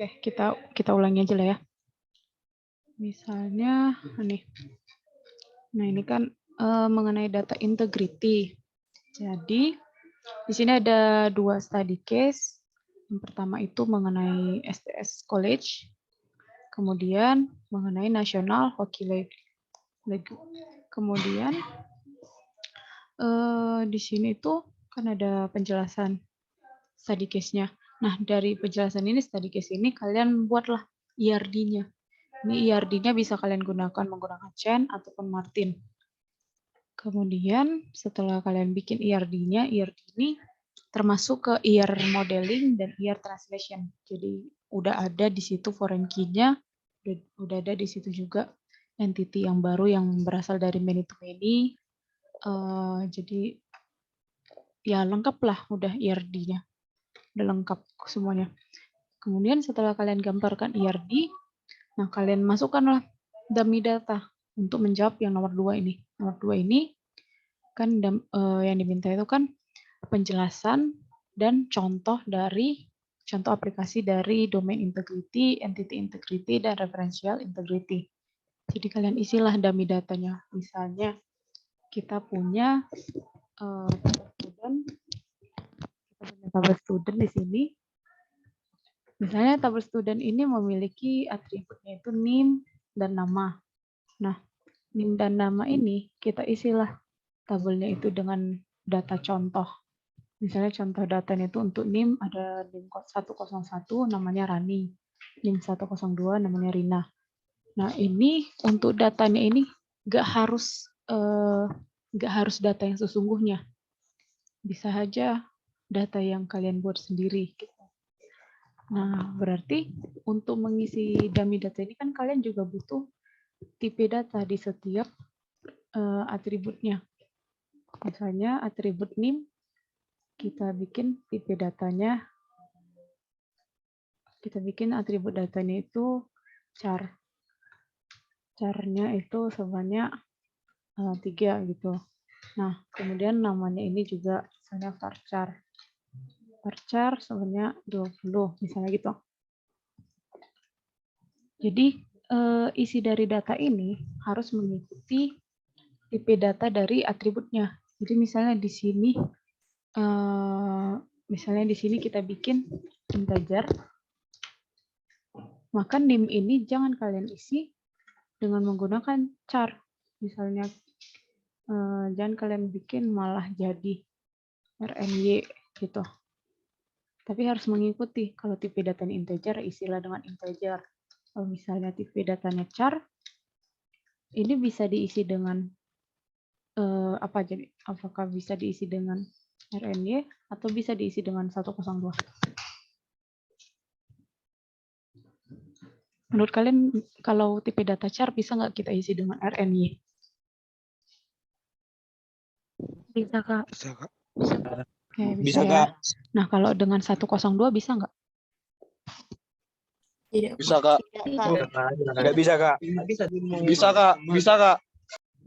Oke, kita ulangi aja lah ya. Misalnya nih. Nah, ini kan mengenai data integrity. Jadi, di sini ada 2 study case. Yang pertama itu mengenai STS College, kemudian mengenai National Hockey League. Kemudian di sini itu kan ada penjelasan study case-nya. Nah, dari penjelasan ini, study case ini, kalian buatlah ERD-nya. Ini ERD-nya bisa kalian gunakan menggunakan Chen ataupun Martin. Kemudian setelah kalian bikin ERD-nya, ERD ini termasuk ke ER modeling dan ER translation. Jadi udah ada di situ foreign key-nya, udah ada di situ juga entity yang baru yang berasal dari many to many. Jadi ya lengkap lah udah ERD-nya. Udah lengkap semuanya. Kemudian setelah kalian gambarkan ERD, nah kalian masukkanlah dummy data untuk menjawab yang nomor 2 ini. Nomor 2 ini kan yang diminta itu kan penjelasan dan contoh aplikasi dari domain integrity, entity integrity, dan referential integrity. Jadi kalian isilah dummy datanya. Misalnya kita punya tabel student di sini. Misalnya tabel student ini memiliki atributnya itu NIM dan nama. Nah, NIM dan nama ini kita isilah tabelnya itu dengan data contoh. Misalnya contoh datanya itu untuk NIM ada NIM 101 namanya Rani, NIM 102 namanya Rina. Nah, ini untuk datanya ini nggak harus data yang sesungguhnya. Bisa aja data yang kalian buat sendiri. Nah, berarti untuk mengisi dummy data ini kan kalian juga butuh tipe data di setiap atributnya. Misalnya atribut NIM, kita bikin tipe datanya, kita bikin atribut datanya itu char. Charnya itu sebanyak 3 gitu. Nah, kemudian namanya ini juga misalnya varchar. Varchar sebanyak 20, misalnya gitu. Jadi, isi dari data ini harus mengikuti tipe data dari atributnya. Jadi misalnya di sini, kita bikin integer, maka NIM ini jangan kalian isi dengan menggunakan char. Misalnya, jangan kalian bikin malah jadi RNY gitu. Tapi harus mengikuti. Kalau tipe datanya integer, isilah dengan integer. Kalau misalnya tipe datanya char, ini bisa diisi dengan apa jadi? Apakah bisa diisi dengan RNY atau bisa diisi dengan 102? Menurut kalian kalau tipe data char bisa nggak kita isi dengan RNY? Bisa Kak? Bisa, Kak. Oke, Bisa, ya. Kak. Nah, kalau dengan 102 bisa nggak? Tidak. Bisa, Kak. Tidak bisa, Kak. Bisa, Kak. Bisa, Kak.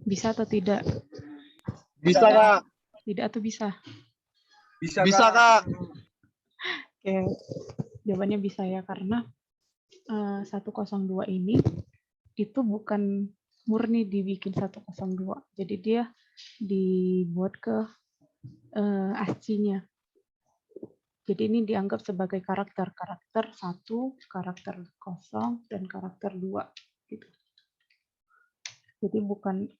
Bisa atau tidak? Bisa, Kak. Tidak atau bisa? Bisa, Kak. Oke, jawabannya bisa ya, karena 102 ini itu bukan murni dibikin 102. Jadi dia dibuat ke ASCII-nya. Jadi ini dianggap sebagai karakter 1, karakter 0, dan karakter 2. Gitu. Jadi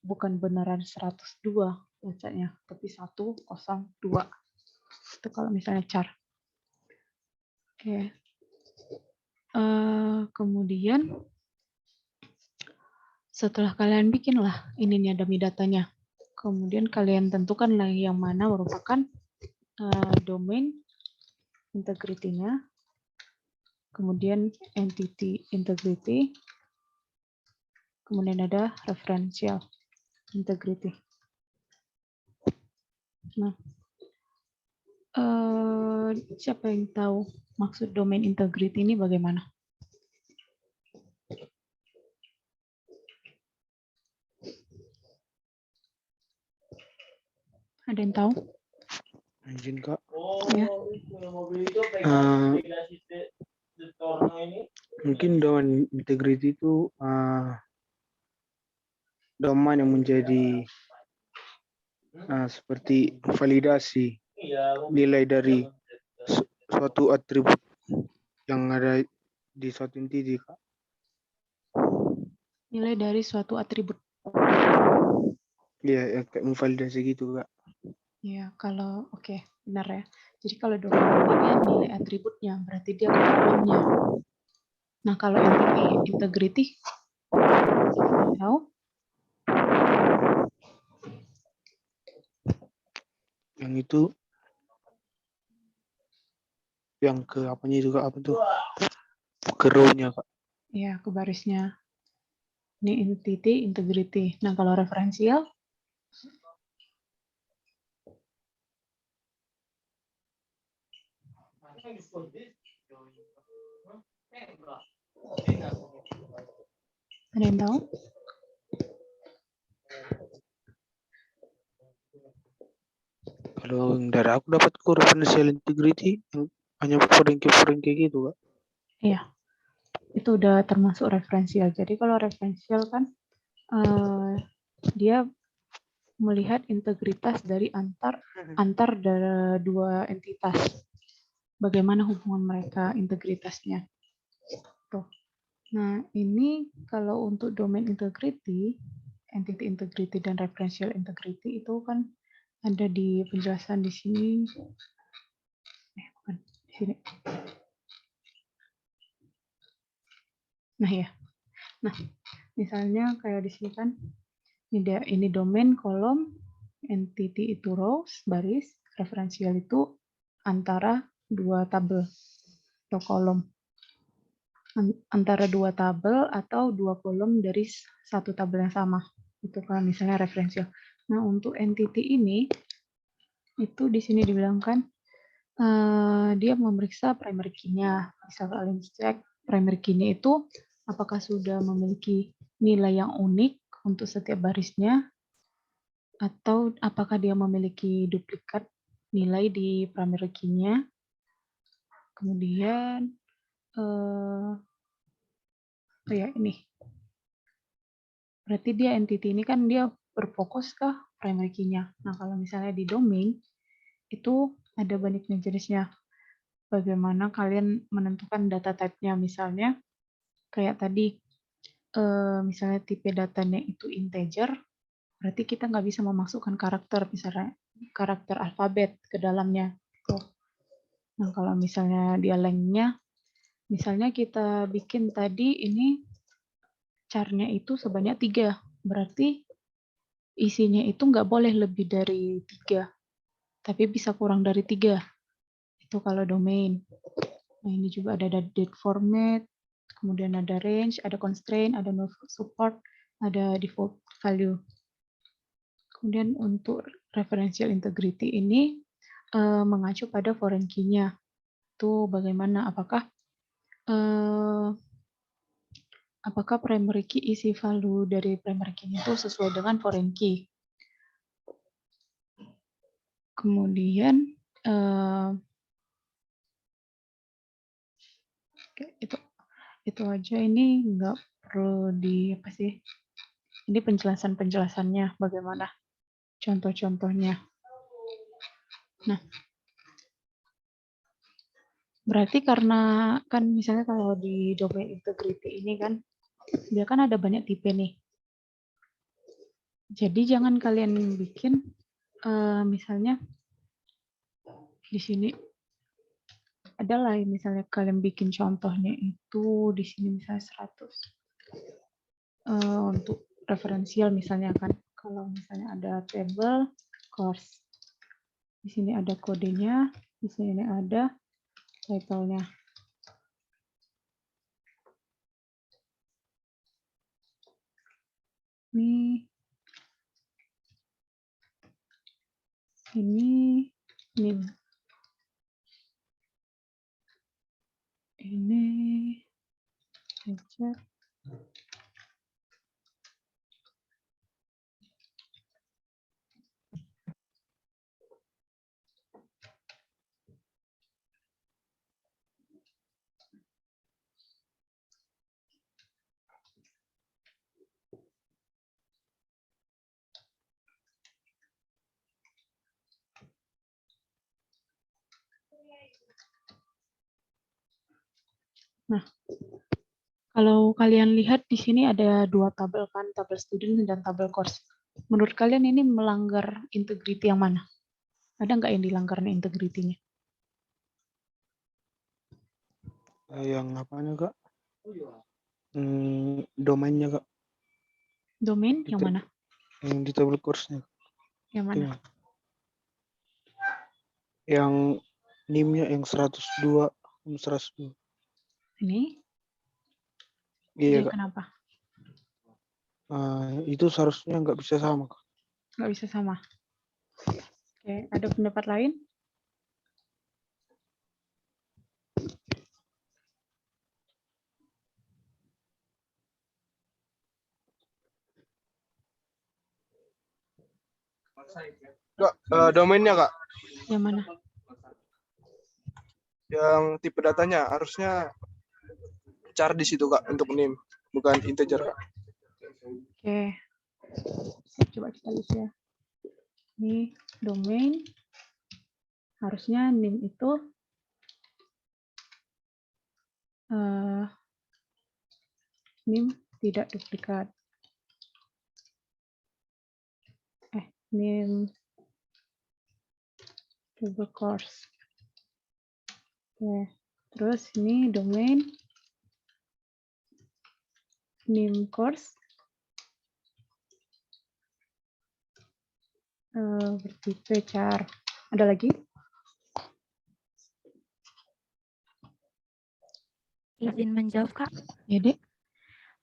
bukan beneran 102 bacanya, tapi 102. Itu kalau misalnya char. Oke. Kemudian setelah kalian bikinlah ininya dummy datanya. Kemudian kalian tentukan lagi yang mana merupakan domain integrity-nya, kemudian entity integrity, kemudian ada referential integrity. Nah, siapa yang tahu maksud domain integrity ini bagaimana? Ada yang tahu? Izin, Kak. Ya. Mungkin domain integrity itu domain yang menjadi seperti validasi nilai dari suatu atribut yang ada di suatu entity, Kak. Nilai dari suatu atribut. Iya, kayak memvalidasi gitu, Kak. Ya, kalau oke, benar ya. Jadi kalau domain ini kan nilai atributnya, berarti dia kolomnya. Nah, kalau entity integrity, tahu? Yang itu yang ke apanya juga apa tuh? Ke row-nya, Kak. Ya, ke barisnya. Ini entity integrity. Nah, kalau referensial, ada yang tahu? Kalau yang dari aku dapat referential integrity yang hanya foreign key gitu, Kak. Iya, itu udah termasuk referensial. Jadi kalau referensial kan dia melihat integritas dari antar dua entitas. Bagaimana hubungan mereka, integritasnya. Tuh. Nah, ini kalau untuk domain integrity, entity integrity dan referential integrity itu kan ada di penjelasan di sini. Bukan di sini. Nah ya. Nah, misalnya kayak di sini kan ini domain kolom, entity itu rows, baris, referensial itu antara dua tabel atau kolom. Antara dua tabel atau dua kolom dari satu tabel yang sama. Itu kalau misalnya referensial. Nah, untuk entity ini itu di sini dibilangkan dia memeriksa primary key-nya. Bisa kalian cek primary key-nya itu apakah sudah memiliki nilai yang unik untuk setiap barisnya atau apakah dia memiliki duplikat nilai di primary key-nya. Kemudian ya ini. Berarti dia entity ini kan dia berfokus ke primary key-nya. Nah, kalau misalnya di domain itu ada banyak jenisnya. Bagaimana kalian menentukan data type-nya, misalnya kayak tadi misalnya tipe datanya itu integer, berarti kita nggak bisa memasukkan karakter, misalnya karakter alfabet ke dalamnya. Nah, kalau misalnya dia length-nya, misalnya kita bikin tadi ini char-nya itu sebanyak 3, berarti isinya itu nggak boleh lebih dari 3, tapi bisa kurang dari 3. Itu kalau domain. Nah, ini juga ada date format, kemudian ada range, ada constraint, ada no support, ada default value. Kemudian untuk referential integrity ini mengacu pada foreign key-nya. Itu bagaimana, apakah primary key, isi value dari primary key itu sesuai dengan foreign key. Kemudian itu aja, ini nggak perlu di apa sih? Ini penjelasannya bagaimana contoh-contohnya. Nah, berarti karena kan misalnya kalau di domain integrity ini kan dia kan ada banyak tipe nih. Jadi jangan kalian bikin misalnya di sini adalah misalnya kalian bikin contohnya itu di sini misalnya 100 untuk referensial misalnya kan, kalau misalnya ada table course, di sini ada kodenya, di sini ada title-nya. Ini aja. Nah, kalau kalian lihat di sini ada dua tabel kan, tabel student dan tabel course. Menurut kalian ini melanggar integrity yang mana? Ada nggak yang dilanggar integrity-nya? Yang apanya Kak? Domainnya Kak. Domain yang mana? Yang di tabel course-nya. Yang mana? Yang NIM-nya yang 102, 102. Ini? Iya Jadi Kak. kenapa? Itu seharusnya nggak bisa sama Kak. Nggak bisa sama. Oke, ada pendapat lain? Kak, domainnya Kak, Yang mana? yang tipe datanya harusnya char di situ Kak untuk NIM, bukan integer Kak. Oke. Coba kita lihat ya. Ini domain. Harusnya NIM itu NIM tidak duplikat. NIM table course. Oke. Terus ini domain NIM course bertipe char. Ada lagi? Izin menjawab, Kak. Ya, Dek.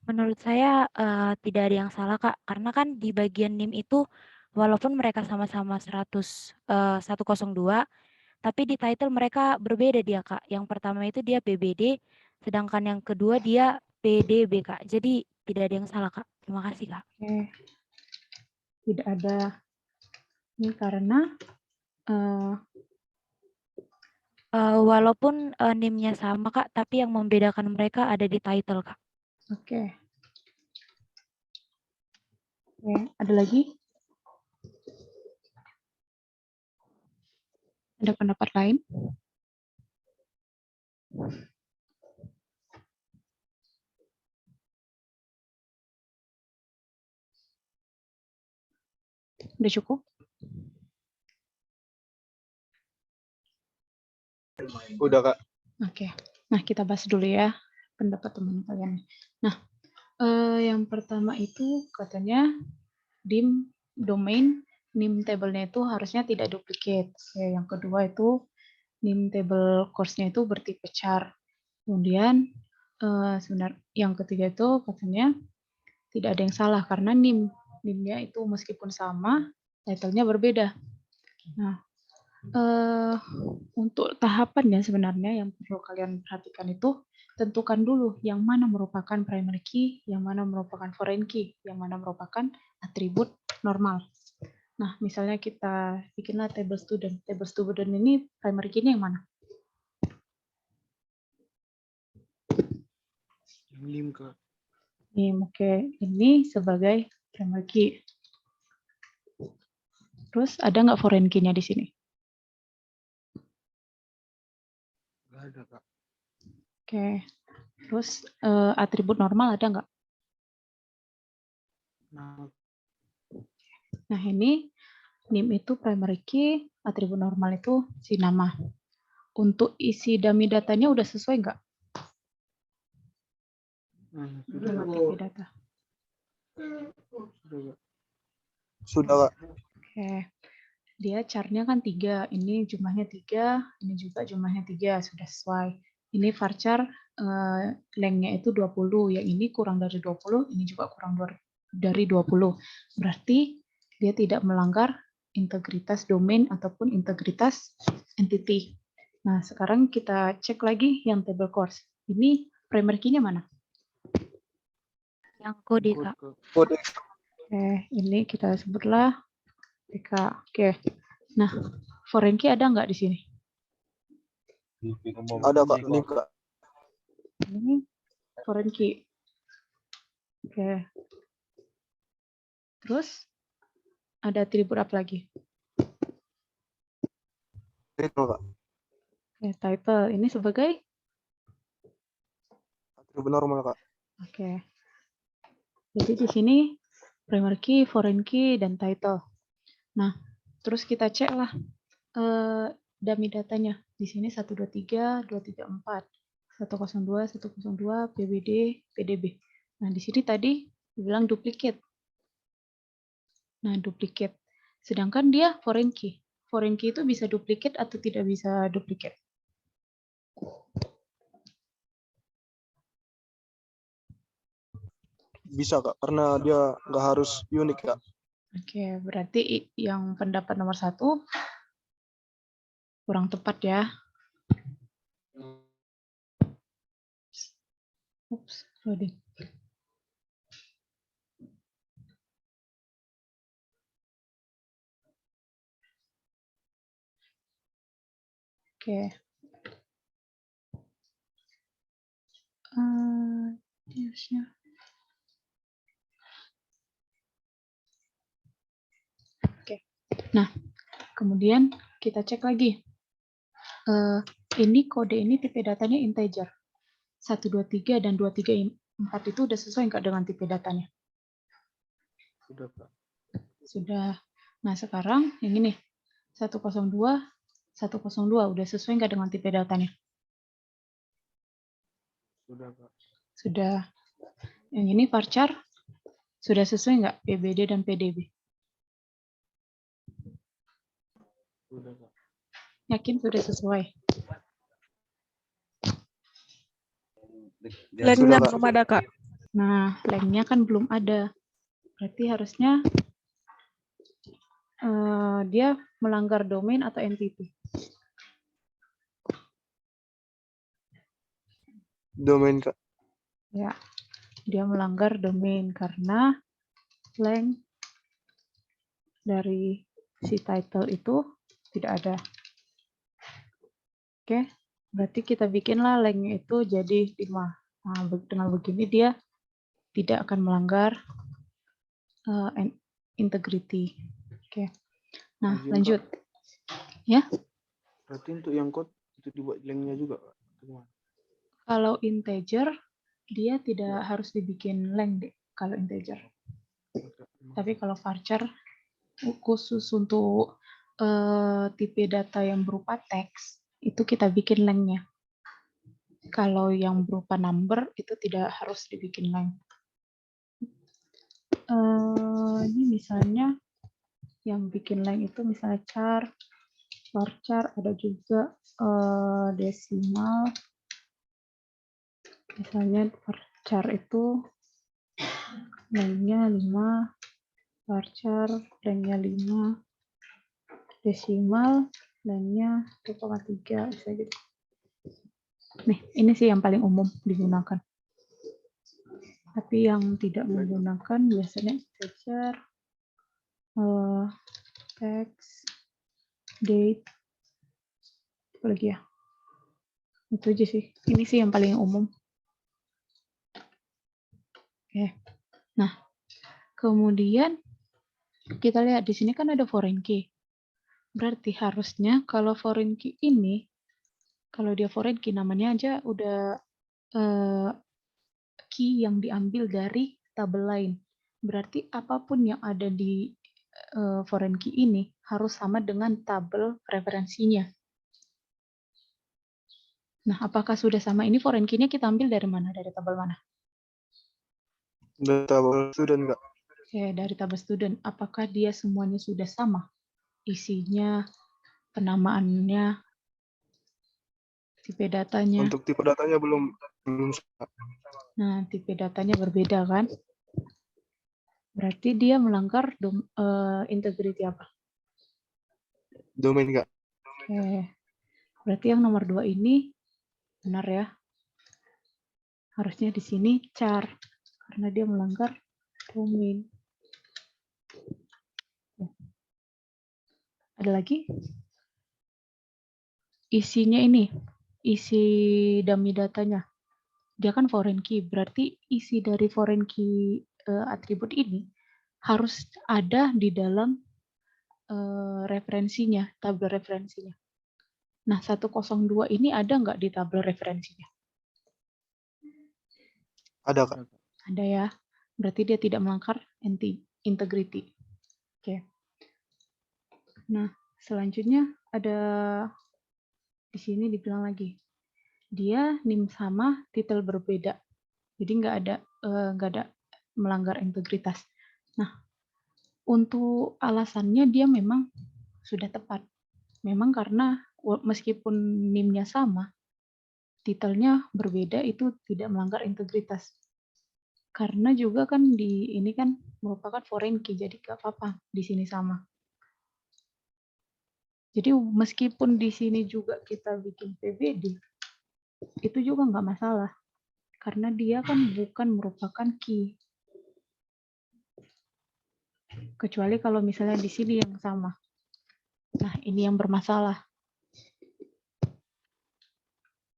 Menurut saya tidak ada yang salah, Kak. Karena kan di bagian NIM itu walaupun mereka sama-sama 102, tapi di title mereka berbeda dia, Kak. Yang pertama itu dia BBD, sedangkan yang kedua dia PDB, Kak. Jadi tidak ada yang salah, Kak. Terima kasih, Kak. Oke. Tidak ada. Ini karena Walaupun NIM-nya sama, Kak, tapi yang membedakan mereka ada di title, Kak. oke. Oke, ada lagi? Ada pendapat lain? Udah cukup? Udah Kak. Oke. Nah, kita bahas dulu ya pendapat teman kalian. Nah, yang pertama itu katanya domain NIM table-nya itu harusnya tidak duplicate. Ya, yang kedua itu NIM table course-nya itu bertipe char. Kemudian yang ketiga itu katanya tidak ada yang salah karena NIM-nya itu meskipun sama, title-nya berbeda. Nah, untuk tahapannya sebenarnya yang perlu kalian perhatikan itu tentukan dulu yang mana merupakan primary key, yang mana merupakan foreign key, yang mana merupakan atribut normal. Nah, misalnya kita bikinlah table student. Table student ini primary key-nya yang mana? Yang NIM Kak. Oke. Ini sebagai primary key. Terus ada nggak foreign key-nya di sini? Nggak ada Kak. Oke. Terus atribut normal ada nggak? Nah, ini NIM itu primary key, atribut normal itu si nama. Untuk isi dummy datanya udah sesuai nggak? Sama TV data. Sudah Kak. Oke. Dia char-nya kan 3, ini jumlahnya 3, ini juga jumlahnya 3, sudah sesuai. Ini varchar length-nya itu 20, yang ini kurang dari 20, ini juga kurang dari 20. Berarti dia tidak melanggar integritas domain ataupun integritas entity. Nah, sekarang kita cek lagi yang table course. Ini primary key-nya mana? Yang kode, Kak. Kode. Oke, ini kita sebutlah PK. Oke. Nah, foreign key ada nggak di sini? Ada Kak, NIM Kak. Ini foreign key. Oke. Terus ada atribut apa lagi? Itu Kak. Oke, title. Ini sebagai normal Kak. Oke. Jadi di sini primary key, foreign key, dan title. Nah, terus kita cek lah dummy datanya. Di sini 123, 234, 102, 102, PBD, PDB. Nah, di sini tadi dibilang duplicate. Nah, duplicate. Sedangkan dia foreign key. Foreign key itu bisa duplicate atau tidak bisa duplicate? Bisa Kak, karena dia nggak harus unik Kak. Oke, berarti yang pendapat nomor 1 kurang tepat ya. Oops, loading. Oke. Harusnya. Oke. Nah, kemudian kita cek lagi. Ini kode ini tipe datanya integer. 123 dan 234 itu udah sesuai nggak dengan tipe datanya? Sudah Kak. Sudah. Nah, sekarang yang ini 102, 102 udah sesuai nggak dengan tipe datanya? Sudah Kak. Sudah. Yang ini varchar sudah sesuai nggak PBD dan PDB? Sudah Kak. Yakin sudah sesuai? Sudah, Lainnya Kak. belum ada, Kak. Nah, lengnya kan belum ada. Berarti harusnya dia melanggar domain atau entity. Domain Kak. Ya, dia melanggar domain karena length dari si title itu tidak ada. Oke, berarti kita bikinlah lengthnya itu jadi 5. Nah, dengan begini dia tidak akan melanggar integrity. Oke. Nah, Izin, lanjut. Kak. Ya. Berarti untuk yang code itu dibuat lengnya juga Kak? Gimana? Kalau integer, dia tidak harus dibikin length deh, kalau integer. Tapi kalau varchar, khusus untuk tipe data yang berupa teks, itu kita bikin length-nya. Kalau yang berupa number, itu tidak harus dibikin length. Ini misalnya, yang bikin length itu misalnya char, varchar, ada juga desimal. Misalnya varchar itu length-nya 5, varchar length-nya 5, desimal length-nya 1,3 bisa gitu. Nih, ini sih yang paling umum digunakan. Tapi yang tidak menggunakan biasanya integer, text, date, apa lagi ya? Itu aja sih. Ini sih yang paling umum. Oke. Nah, kemudian kita lihat di sini kan ada foreign key. Berarti harusnya kalau foreign key ini, kalau dia foreign key namanya aja udah key yang diambil dari tabel lain. Berarti apapun yang ada di foreign key ini harus sama dengan tabel referensinya. Nah, apakah sudah sama? Ini foreign key-nya kita ambil dari mana? Dari tabel mana? Dari tabel student Kak. Oke, dari tabel student. Apakah dia semuanya sudah sama? Isinya, penamaannya, tipe datanya. Untuk tipe datanya belum sama. Nah, tipe datanya berbeda kan? Berarti dia melanggar integrity apa? Domain Kak. Oke. Berarti yang nomor 2 ini benar ya. Harusnya di sini char karena dia melanggar domain. Ada lagi? Isinya ini, isi dummy datanya. Dia kan foreign key, berarti isi dari foreign key atribut ini harus ada di dalam referensinya, tabel referensinya. Nah, 102 ini ada nggak di tabel referensinya? Ada Kak. Ada ya. Berarti dia tidak melanggar integrity. Oke. Nah, selanjutnya ada di sini dibilang lagi. Dia NIM sama, titel berbeda. Jadi nggak ada melanggar integritas. Nah, untuk alasannya dia memang sudah tepat. Memang karena meskipun NIM-nya sama, titelnya berbeda itu tidak melanggar integritas. Karena juga kan di ini kan merupakan foreign key, jadi nggak apa-apa di sini sama. Jadi meskipun di sini juga kita bikin PBD, itu juga nggak masalah. Karena dia kan bukan merupakan key. Kecuali kalau misalnya di sini yang sama. Nah, ini yang bermasalah.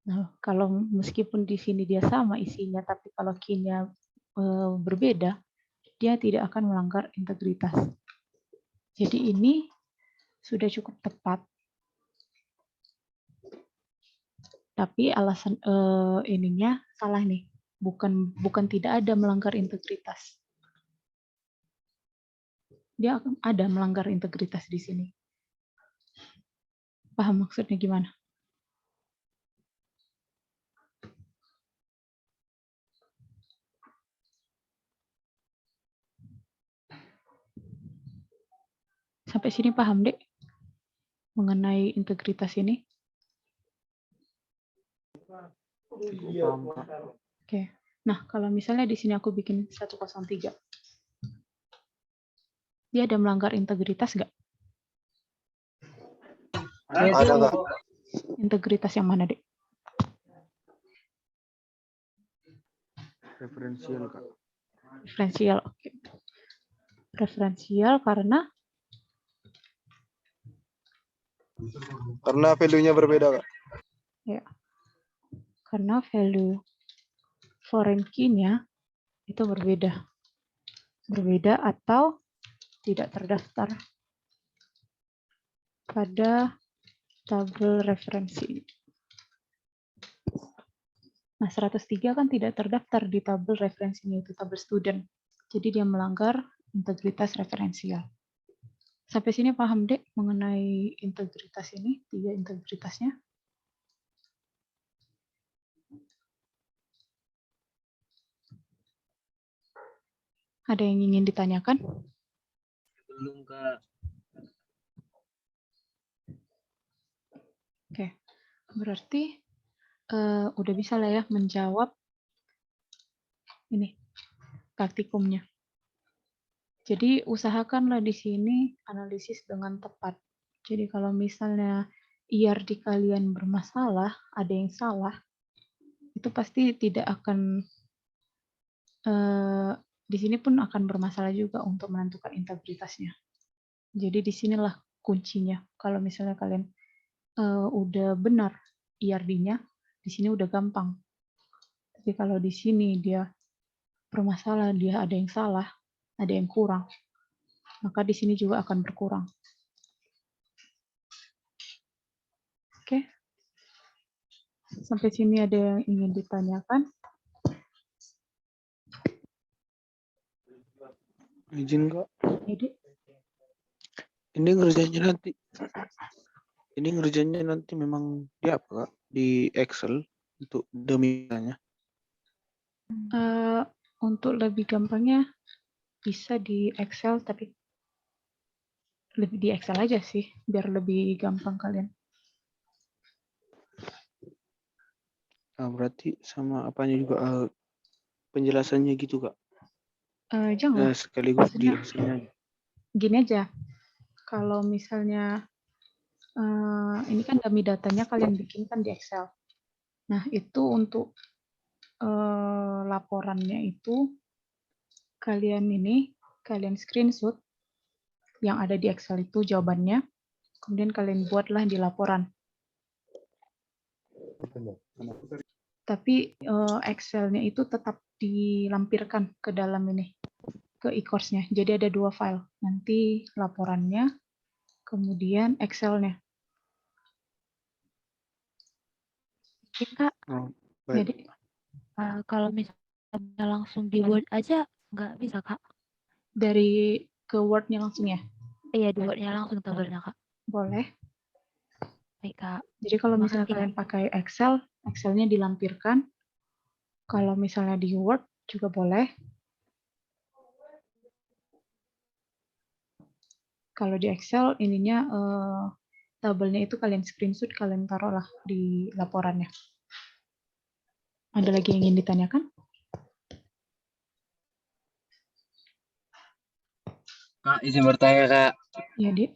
Nah, kalau meskipun di sini dia sama isinya, tapi kalau key-nya berbeda, dia tidak akan melanggar integritas. Jadi ini sudah cukup tepat. Tapi alasan ininya salah nih. Bukan tidak ada melanggar integritas. Dia akan ada melanggar integritas di sini. Paham maksudnya gimana? Sampai sini paham, Dek? Mengenai integritas ini? Paham, Kak. Oke. Nah, kalau misalnya di sini aku bikin 103. Dia ada melanggar integritas nggak? Ada Kak. Integritas yang mana, Dek? Referensial, Kak. Referensial. Oke. Referensial karena Value-nya berbeda Kak. ya, karena value foreign key-nya itu berbeda. Berbeda atau tidak terdaftar pada tabel referensi. Nah, 103 kan tidak terdaftar di tabel referensinya, itu tabel student. Jadi dia melanggar integritas referensial. Sampai sini paham, Dek, mengenai integritas ini, 3 integritasnya? Ada yang ingin ditanyakan? Belum Kak. Oke, berarti udah bisa lah ya menjawab ini praktikumnya. Jadi usahakanlah di sini analisis dengan tepat. Jadi kalau misalnya IRD kalian bermasalah, ada yang salah, itu pasti tidak akan di sini pun akan bermasalah juga untuk menentukan integritasnya. Jadi disinilah kuncinya. Kalau misalnya kalian udah benar IRD-nya, di sini udah gampang. Tapi kalau di sini dia bermasalah, dia ada yang salah, ada yang kurang, maka di sini juga akan berkurang. Oke. Sampai sini ada yang ingin ditanyakan? Izin, Kak. Jadi, Ini ngerjainnya nanti memang di apa, Kak? Di Excel untuk demikiannya. untuk lebih gampangnya bisa di Excel, tapi lebih di Excel aja sih, biar lebih gampang kalian. Berarti sama apanya juga penjelasannya gitu, Kak? Jangan, Sekaligus di maksudnya Excelnya. gini aja. Kalau misalnya ini kan dummy datanya kalian bikinkan di Excel. Nah, itu untuk laporannya itu kalian screenshot yang ada di Excel itu jawabannya, kemudian kalian buatlah di laporan. Tapi Excel-nya itu tetap dilampirkan ke dalam ini, ke e-course-nya. Jadi ada 2 file, nanti laporannya, kemudian Excel-nya. Oke, Kak. Oh, Jadi baik. Kalau misalnya tabelnya langsung di Word aja nggak bisa, Kak? Dari ke Word-nya langsung ya? Iya, di Word-nya langsung tabelnya, Kak. Boleh. Baik, Kak. Jadi kalau Terima misalnya kasih, Kak. kalian pakai Excel, Excel-nya dilampirkan. Kalau misalnya di Word juga boleh. Kalau di Excel ininya tabelnya itu kalian screenshot, kalian taruhlah di laporannya. Ada lagi yang ingin ditanyakan? Kak, izin bertanya, Kak. Iya, Dik.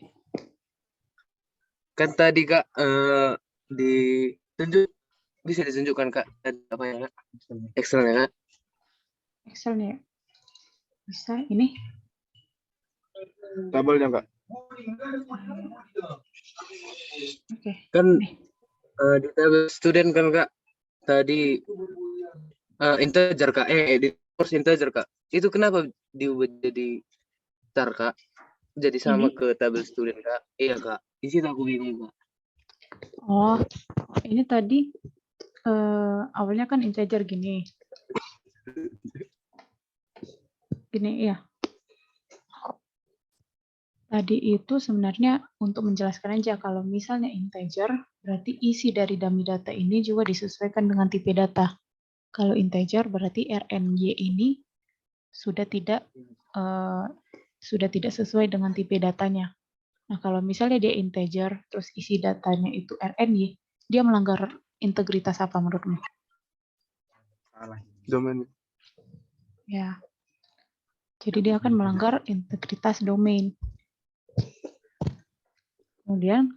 Kan tadi, Kak, bisa ditunjukkan, Kak, apa ya, Kak? Excel-nya, Kak. Excel-nya bisa ini. Tabelnya Kak. Oke. Kan Nih. di tabel student kan, Kak, tadi integer, Kak. Di course integer, Kak. Itu kenapa diubah jadi char, Kak? Jadi sama Ini? ke tabel student, Kak. Iya, Kak. Di situ aku bingung, Kak. Oh, ini tadi awalnya kan integer gini. Gini ya. Tadi itu sebenarnya untuk menjelaskan aja kalau misalnya integer, berarti isi dari dummy data ini juga disesuaikan dengan tipe data. Kalau integer berarti RNY ini sudah tidak sesuai dengan tipe datanya. Nah, kalau misalnya dia integer, terus isi datanya itu RNY, dia melanggar integritas apa menurutmu? Domain. Ya. Jadi dia akan melanggar integritas domain. Kemudian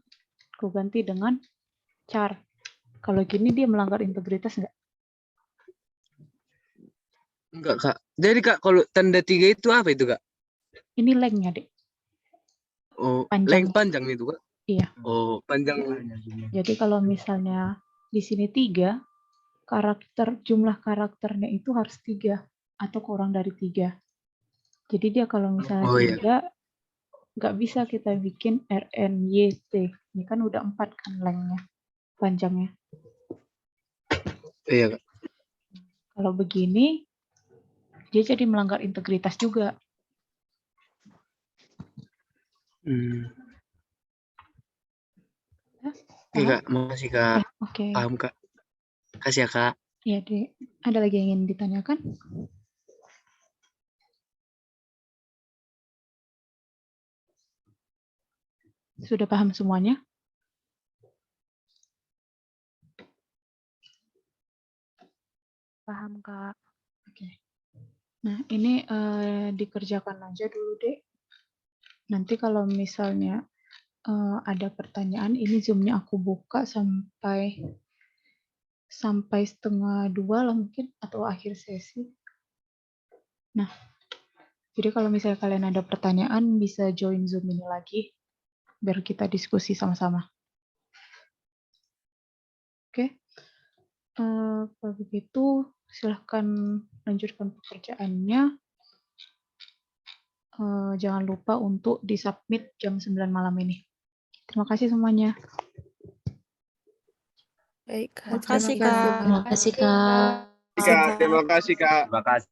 aku ganti dengan char. Kalau gini dia melanggar integritas nggak? Enggak, Kak. Jadi, Kak, kalau tanda 3 itu apa itu, Kak? Ini length-nya, Dek. Oh, Panjang. panjang itu, Kak? Iya. Oh, panjang. Jadi kalau misalnya di sini 3, jumlah karakternya itu harus 3 atau kurang dari 3. Jadi dia kalau misalnya Oh, iya. 3, nggak bisa kita bikin RNYT. Ini kan udah 4 kan length-nya, panjangnya. Iya, Kak. Kalau begini, dia jadi melanggar integritas juga. Oke, Kak. Makasih, Kak. Ya, oke. Paham, Kak. Kasih ya, Kak. Ya, Dek. Ada lagi yang ingin ditanyakan? Sudah paham semuanya? Paham, Kak. Oke. Nah, ini dikerjakan aja dulu, Dek. Nanti kalau misalnya ada pertanyaan, ini Zoom-nya aku buka sampai 1:30 lah mungkin, atau akhir sesi. Nah, jadi kalau misalnya kalian ada pertanyaan, bisa join Zoom ini lagi, biar kita diskusi sama-sama. Oke? Kalau begitu, silahkan lanjutkan pekerjaannya. Jangan lupa untuk disubmit jam 9 malam ini. Terima kasih semuanya. Baik, Kak. Terima kasih, Kak. Terima kasih, Kak. Kak, terima kasih Kak. Terima kasih.